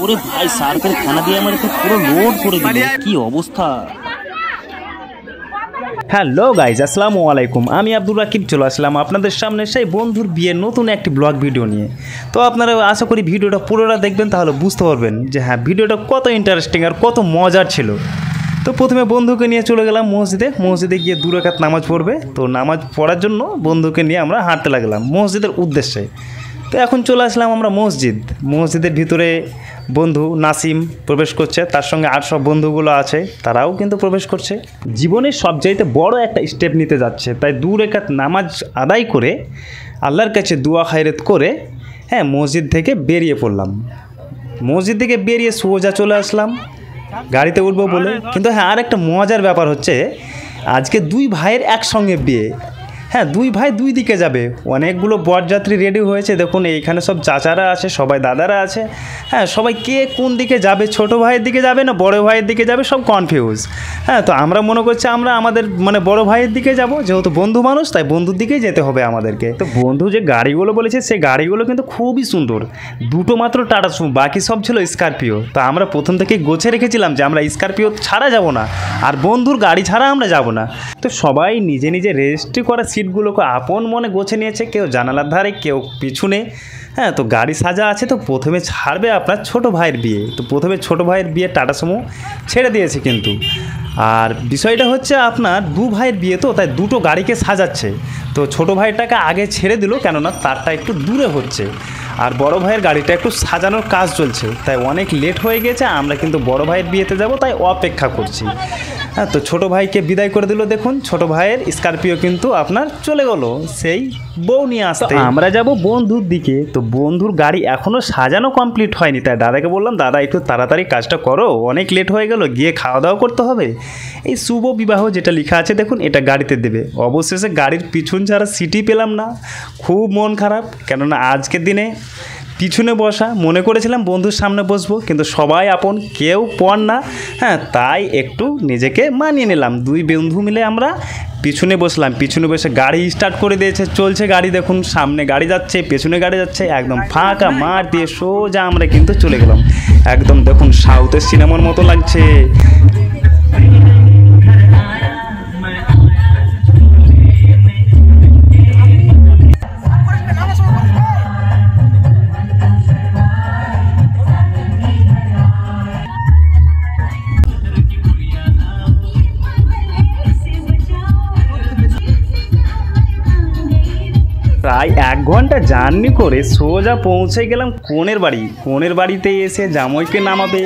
ওরে ভাই সার্ফের খানা দিয়ে আমার একটা পুরো লোড করে দিল, কি অবস্থা। হ্যালো গাইজ, আসসালামু আলাইকুম। আমি আব্দুল রাকিব চলে আসলাম আপনাদের সামনে সেই বন্ধুর বিয়ের নতুন একটি ব্লগ ভিডিও নিয়ে। তো আপনারা আশা করি ভিডিওটা পুরোটা দেখবেন, তাহলে বুঝতে পারবেন যে হ্যাঁ ভিডিওটা কত ইন্টারেস্টিং আর কত মজার ছিল। তো প্রথমে বন্ধুকে নিয়ে চলে গেলাম মসজিদে গিয়ে 2 রাকাত নামাজ পড়বে। তো নামাজ পড়ার জন্য বন্ধুকে নিয়ে আমরা হাঁটতে লাগলাম মসজিদের উদ্দেশ্যে। তো এখন চলে আসলাম আমরা মসজিদের ভিতরে বন্ধু নাসিম প্রবেশ করছে, তার সঙ্গে আর সব বন্ধুগুলো আছে তারাও কিন্তু প্রবেশ করছে। জীবনের সবচাইতে বড় একটা স্টেপ নিতে যাচ্ছে, তাই 2 রাকাত নামাজ আদায় করে আল্লাহর কাছে দোয়া খায়রাত করে হ্যাঁ মসজিদ থেকে বেরিয়ে পড়লাম। মসজিদ থেকে বেরিয়ে সোজা চলে আসলাম গাড়িতে উঠবো বলে। কিন্তু হ্যাঁ আর একটা মজার ব্যাপার হচ্ছে, আজকে 2 ভাইয়ের একসঙ্গে বিয়ে। হ্যাঁ 2 ভাই 2 দিকে যাবে। অনেকগুলো বরযাত্রী রেডি হয়েছে, দেখুন এইখানে সব চাচারা আছে, সবাই দাদারা আছে। হ্যাঁ সবাই কে কোন দিকে যাবে, ছোট ভাইয়ের দিকে যাবে না বড় ভাইয়ের দিকে যাবে, সব কনফিউজ। হ্যাঁ তো আমরা মনে করছি আমরা আমাদের বড় ভাইয়ের দিকে যাব, যেহেতু বন্ধু মানুষ তাই বন্ধুর দিকেই যেতে হবে আমাদেরকে। তো বন্ধু যে গাড়িগুলো বলেছে সেই গাড়িগুলো কিন্তু খুবই সুন্দর, 2টো মাত্র টাটা সুমো, বাকি সব ছিল স্করপিও। তো আমরা প্রথম থেকেই গোছে রেখেছিলাম যে আমরা স্করপিও ছাড়া যাব না, আর বন্ধুর গাড়ি ছাড়া আমরা যাব না। তো সবাই নিজে নিজে রেজিস্ট্রি করা সিটগুলোকে আপন মনে গোছে নিয়েছে, কেউ জানালার ধারে কেউ পিছনে। হ্যাঁ তো গাড়ি সাজা আছে। তো প্রথমে ছাড়বে আপনার ছোট ভাইয়ের বিয়ে। তো প্রথমে ছোট ভাইয়ের বিয়ে টাটা সুমো ছেড়ে দিয়েছে কিন্তু। আর বিষয়টা হচ্ছে আপনার 2 ভাইয়ের বিয়ে, তো তাই 2টো গাড়িকে সাজাচ্ছে। তো ছোট ভাইটাকে আগে ছেড়ে দিল, কেননা তারটা একটু দূরে হচ্ছে, আর বড় ভাইয়ের গাড়িটা একটু সাজানোর কাজ চলছে, তাই অনেক লেট হয়ে গেছে। আমরা কিন্তু বড় ভাইয়ের বিয়েতে যাব, তাই অপেক্ষা করছি। হ্যাঁ তো ছোটো ভাইকে বিদায় করে দিল। দেখুন ছোট ভাইয়ের স্করপিও কিন্তু আপনার চলে গেল সেই বউ নিয়ে আসতে। আমরা যাব বন্ধুর দিকে। তো বন্ধুর গাড়ি এখনও সাজানো কমপ্লিট হয়নি, তাই দাদাকে বললাম দাদা একটু তাড়াতাড়ি কাজটা করো, অনেক লেট হয়ে গেল, গিয়ে খাওয়া দাওয়া করতে হবে। এই শুভ বিবাহ যেটা লেখা আছে দেখুন, এটা গাড়িতে দেবে। অবশেষে গাড়ির পিছন ছাড়া সিটই পেলাম না, খুব মন খারাপ। কেননা আজকের দিনে পিছনে বসা, মনে করেছিলাম বন্ধুর সামনে বসবো, কিন্তু সবাই আপন কেউ পর না। হ্যাঁ তাই একটু নিজেকে মানিয়ে নিলাম। 2 বন্ধু মিলে আমরা পিছনে বসলাম। পিছনে বসে গাড়ি স্টার্ট করে দিয়েছে, চলছে গাড়ি। দেখুন সামনে গাড়ি যাচ্ছে, পেছনে গাড়ি যাচ্ছে, একদম ফাঁকা মাঠ দিয়ে সোজা আমরা কিন্তু চলে গেলাম। একদম দেখুন সাউথের সিনেমার মতো লাগছে। প্রায় 1 ঘন্টা জার্নি করে সোজা পৌঁছে গেলাম কনের বাড়িতে এসে জামাইকে নামাবে।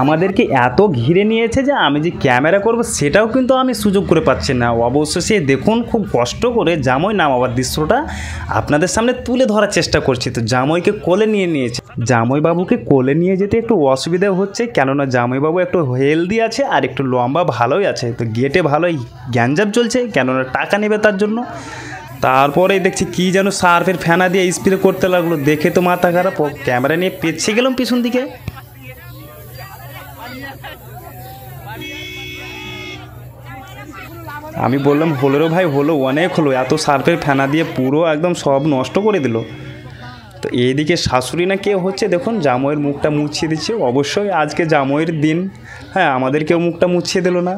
আমাদেরকে এত ঘিরে নিয়েছে যে আমি যে ক্যামেরা করব সেটাও কিন্তু আমি সুযোগ করে পাচ্ছি না। অবশ্যই দেখুন খুব কষ্ট করে জামাই নামাবার দৃশ্যটা আপনাদের সামনে তুলে ধরার চেষ্টা করছি। তো জামাইকে কোলে নিয়েছে। জামাইবাবুকে কোলে নিয়ে যেতে একটু অসুবিধা হচ্ছে, কেননা জামাইবাবু একটু হেলদি আছে আর একটু লম্বা ভালোই আছে। তো গেটে ভালোই গ্যাঞ্জাম চলছে, কেননা টাকা নেবে তার জন্য। তারপরে দেখছি কি যেন সার্ফের ফেনা দিয়ে স্প্রে করতে লাগলো, দেখে তো মাথা খারাপ। ক্যামেরা নিয়ে পেছিয়ে গেলাম পিছন দিকে। আমি বললাম হলো রে ভাই হলো, অনেক হলো, এত সার্ফের ফেনা দিয়ে পুরো একদম সব নষ্ট করে দিল। তো এইদিকে শাশুড়ি না কে হচ্ছে দেখুন জামাইয়ের মুখটা মুছিয়ে দিচ্ছে। অবশ্যই আজকে জামাইয়ের দিন, হ্যাঁ আমাদেরকেও মুখটা মুছিয়ে দিল না।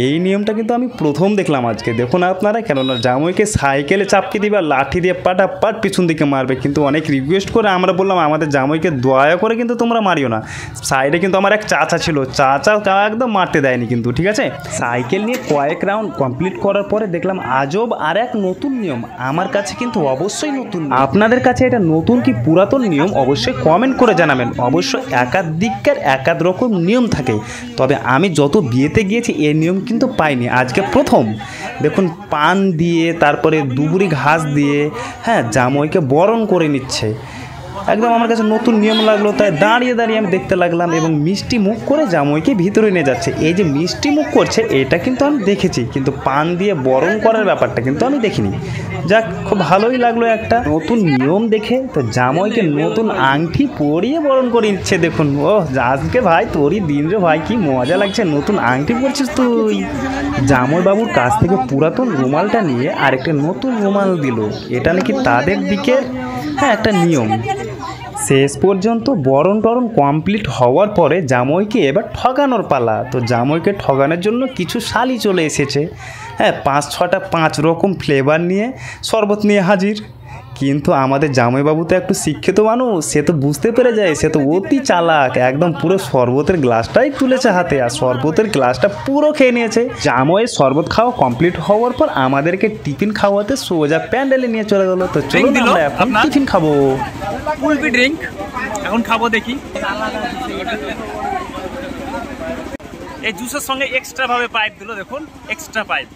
এই নিয়মটা কিন্তু আমি প্রথম দেখলাম আজকে। দেখুন আপনারা, কেননা জামাইকে সাইকেলে চাপকে দিবে আর লাঠি দিয়ে পাটাপাট পিছন দিকে মারবে। কিন্তু অনেক রিকোয়েস্ট করে আমরা বললাম আমাদের জামাইকে দয়া করে কিন্তু তোমরা মারিও না। সাইডে কিন্তু আমার এক চাচা ছিল, চাচা একদম মারতে দেয়নি কিন্তু, ঠিক আছে। সাইকেল নিয়ে কয়েক রাউন্ড কমপ্লিট করার পরে দেখলাম আজব আর এক নতুন নিয়ম। আমার কাছে কিন্তু অবশ্যই নতুন। আপনাদের কাছে এটা নতুন কি পুরাতন নিয়ম অবশ্যই কমেন্ট করে জানাবেন। অবশ্যই একাধিকের একাধ রকম নিয়ম থাকে, তবে আমি যত বিয়েতে গিয়েছি এই নিয়ম কিন্তু পাইনি, আজকে প্রথম। দেখুন পান দিয়ে তারপরে দুবুরি ঘাস দিয়ে হ্যাঁ জামাইকে বরণ করে নিচ্ছে। একদম আমার কাছে নতুন নিয়ম লাগলো, তাই দাঁড়িয়ে আমি দেখতে লাগলাম। এবং মিষ্টি মুখ করে জামাইকে ভিতরে নিয়ে যাচ্ছে। এই যে মিষ্টি মুখ করছে এটা কিন্তু আমি দেখেছি, কিন্তু পান দিয়ে বরণ করার ব্যাপারটা কিন্তু আমি দেখিনি। যাক খুব ভালোই লাগলো একটা নতুন নিয়ম দেখে। তো জামাইকে নতুন আংটি পরিয়ে বরণ করে নিচ্ছে। দেখুন ও আজকে ভাই তোরই দিন রে ভাই, কি মজা লাগছে, নতুন আংটি পরছিস তুই। জামাইবাবুর কাছ থেকে পুরাতন রুমালটা নিয়ে আরেকটা নতুন রুমাল দিল। এটা নাকি তাদের দিকে হ্যাঁ একটা নিয়ম। শেষ পর্যন্ত বরণ টরণ কমপ্লিট হওয়ার পরে জামাইকে এবার ঠকানোর পালা। তো জামাইকে ঠকানোর জন্য কিছু শালি চলে এসেছে, হ্যাঁ 5-6টা 5 রকম ফ্লেভার নিয়ে শরবত নিয়ে হাজির। কিন্তু আমাদের জামাইবাবু তো একটু শিক্ষিত মানুষ, সে তো বুঝতে পেরে যায়, সে তো অতি চালাক, একদম পুরো শরবতের গ্লাসটাই তুলেছে হাতে আর শরবতের গ্লাসটা পুরো খেয়ে নিয়েছে। জামাইয়ের শরবত খাওয়া কমপ্লিট হওয়ার পর আমাদেরকে টিফিন খাওয়াতে সোজা প্যান্ডেলে নিয়ে চলে গেল। তো চলুন আমরা এখন টিফিন খাবো। কুলফি ড্রিঙ্ক এখন খাবো, দেখি। এই জুসের সঙ্গে এক্সট্রা ভাবে পাইপ দিল, দেখুন এক্সট্রা পাইপ।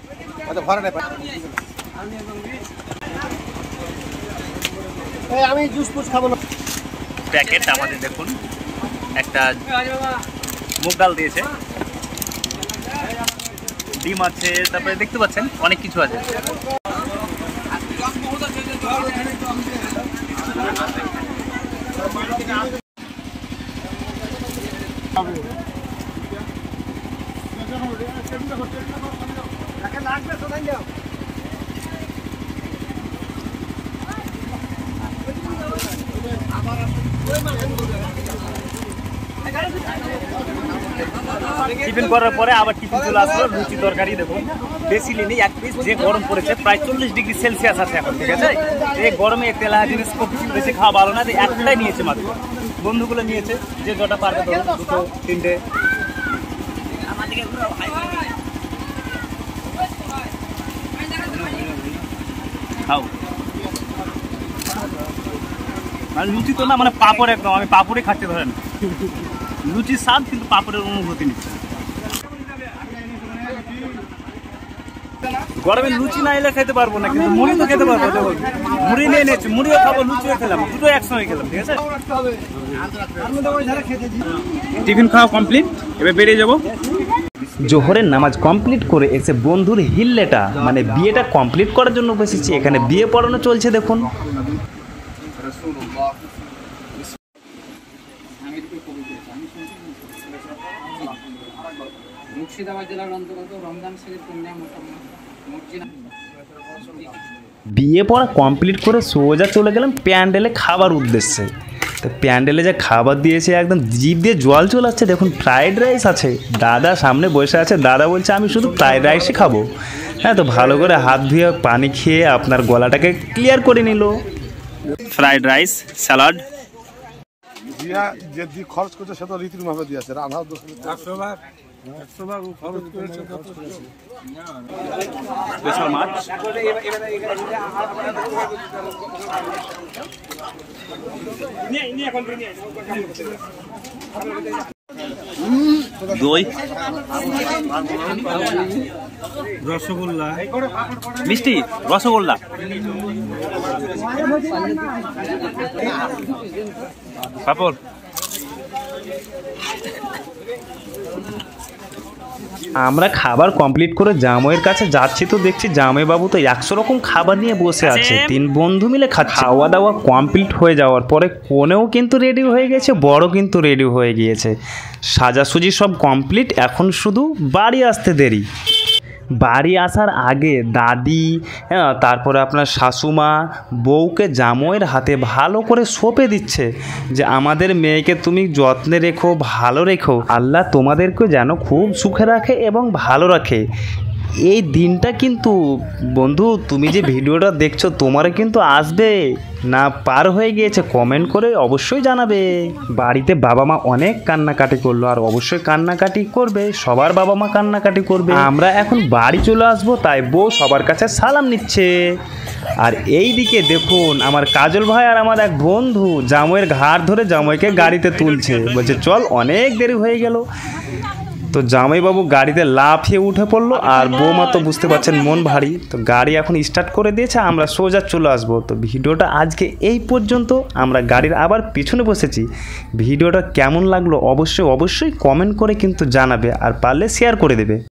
আমি জুস ফুস খাবো না। প্যাকেট আমাদের দেখুন, একটা মুগ ডাল দিয়েছে, ডিম আছে, তারপরে দেখতে পাচ্ছেন অনেক কিছু আছে। টিফিন করার পরে আবার টিফিন চলে আসলো, লুচি তরকারি দেখুন, বেশি নেই, এক পিস। যে গরম পড়েছে প্রায় 40 ডিগ্রি সেলসিয়াস আছে এখন, ঠিক আছে। এই গরমে তেলা জিনিস খুব বেশি খাওয়া ভালো না, একটাই নিয়েছে মাত্র, বন্ধুগুলো নিয়েছে, যে যটা পারবে ধরুন 2, 3টে। খাও মানে লুচি তো না, মানে পাপড় একদম, আমি পাপড়ে খাচ্ছি ধরেন, লুচির স্বাদ কিন্তু পাপড়ের অনুভূতি নিচ্ছে। গরমে লুচি না এলে খেতে পারবো না, কিন্তু মুড়ি তো খেতে পারবো। দেখুন মুড়ি নিয়ে নিয়েছি, মুড়িও খাবো লুচিও খেলাম, দুটো একসঙ্গে খেলাম, ঠিক আছে। টিফিন খাওয়া কমপ্লিট, এবার বেরিয়ে যাবো। জোহরের নামাজ কমপ্লিট করে এসে বন্ধুর হিল্লেটা মানে বিয়েটা কমপ্লিট করার জন্য বসেছি। এখানে বিয়ে পড়ানো চলছে দেখুন। মুর্শিদাবাদ জেলার অন্তর্গত রমজান শরীফ কন্যা বিয়ে পড়া কমপ্লিট করে সোজা চলে গেলাম প্যান্ডেলে খাবার উদ্দেশ্যে। তো প্যান্ডেলে যে খাবার দিয়েছে একদম জিভ দিয়ে জল চলে আসছে। দেখুন ফ্রাইড রাইস আছে, দাদা সামনে বসে আছে, দাদা বলছে আমি শুধু ফ্রাইড রাইসই খাবো। হ্যাঁ, তো ভালো করে হাত ধুয়ে পানি খেয়ে আপনার গলাটাকে ক্লিয়ার করে নিল। ফ্রাইড রাইস, স্যালাড, যে খরচ করছে সে তো রীতির মাপে দিয়েছে, রান্নার দোষ 100 বার খরচ করেছে। স্পেশাল মাছ, দই, রসগোল্লা, মিষ্টি, রসগোল্লা, পাপড়। আমরা খাবার কমপ্লিট করে জামাইয়ের কাছে যাচ্ছি, তো দেখছি জামাইবাবু তো 100 রকম খাবার নিয়ে বসে আছে, 3 বন্ধু মিলে খাচ্ছে। খাওয়া দাওয়া কমপ্লিট হয়ে যাওয়ার পরে কোনেও কিন্তু রেডি হয়ে গেছে, বড় কিন্তু রেডি হয়ে গিয়েছে, সাজাসুজি সব কমপ্লিট। এখন শুধু বাড়ি আসতে দেরি। বাড়ি আসার আগে দাদি, তারপরে আপনার শাশুমা বউকে জামাইয়ের হাতে ভালো করে সঁপে দিচ্ছে যে আমাদের মেয়েকে তুমি যত্নে রেখো, ভালো রেখো, আল্লাহ তোমাদেরকে যেন খুব সুখে রাখে এবং ভালো রাখে। এই দিনটা কিন্তু বন্ধু, তুমি যে ভিডিওটা দেখছো তোমারও কিন্তু আসবে না পার হয়ে গিয়েছে, কমেন্ট করে অবশ্যই জানাবে। বাড়িতে বাবা মা অনেক কান্নাকাটি করলো, আর অবশ্যই কান্নাকাটি করবে, সবার বাবা মা কান্নাকাটি করবে। আমরা এখন বাড়ি চলে আসবো, তাই বউ সবার কাছে সালাম নিচ্ছে। আর এই দিকে দেখুন আমার কাজল ভাই আর আমার এক বন্ধু জামাইয়ের ঘাড় ধরে জামাইকে গাড়িতে তুলছে, বলছে চল অনেক দেরি হয়ে গেল। তো জামাইবাবু গাড়িতে লাফিয়ে উঠে পড়লো, আর বৌমা তো বুঝতে পারছেন মন ভারী, তো গাড়ি এখন স্টার্ট করে দিয়েছে, আমরা সোজা চলে আসবো। তো ভিডিওটা আজকে এই পর্যন্ত, আমরা গাড়ির আবার পিছনে বসেছি। ভিডিওটা কেমন লাগলো অবশ্যই কমেন্ট করে কিন্তু জানাবে, আর পারলে শেয়ার করে দেবে।